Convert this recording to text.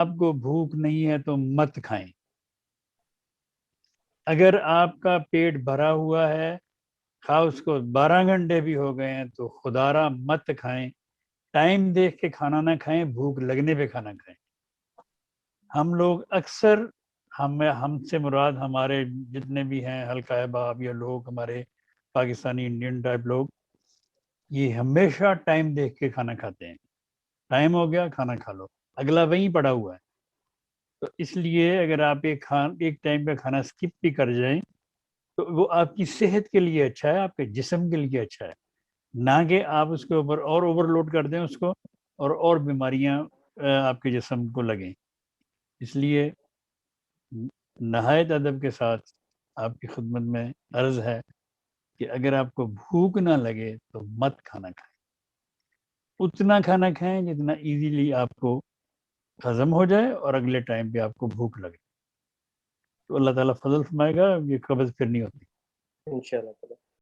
آپ کو بھوک نہیں ہے تو مت کھائیں. اگر آپ کا پیٹ بھرا ہوا ہے، خواہ اس کو 12 گھنٹے بھی ہو گئے ہیں، تو خدارا مت کھائیں. ٹائم دیکھ کے کھانا نہ کھائیں، بھوک لگنے پہ کھانا کھائیں. ہم لوگ اکثر ہم سے مراد ہمارے جتنے بھی ہیں حلقہ احباب یا لوگ ہمارے پاکستانی انڈین ٹائپ لوگ، یہ ہمیشہ ٹائم دیکھ کے کھانا کھاتے ہیں. ٹائم ہو گیا کھانا کھا لو، اگلا وہیں پڑا ہوا ہے. تو اس لیے اگر آپ ایک ٹائم کا کھانا اسکپ بھی کر جائیں تو وہ آپ کی صحت کے لیے اچھا ہے، آپ کے جسم کے لیے اچھا ہے، نہ کہ آپ اس کے اوپر اور اوور لوڈ کر دیں اس کو اور بیماریاں آپ کے جسم کو لگیں. اس لیے نہایت ادب کے ساتھ آپ کی خدمت میں عرض ہے کہ اگر آپ کو بھوک نہ لگے تو مت کھانا کھائیں. اتنا کھانا کھائیں جتنا ایزیلی آپ کو ہضم ہو جائے اور اگلے ٹائم پہ آپ کو بھوک لگے. تو اللہ تعالیٰ فضل فرمائے گا، یہ قبض پھر نہیں ہوتی. انشاءاللہ.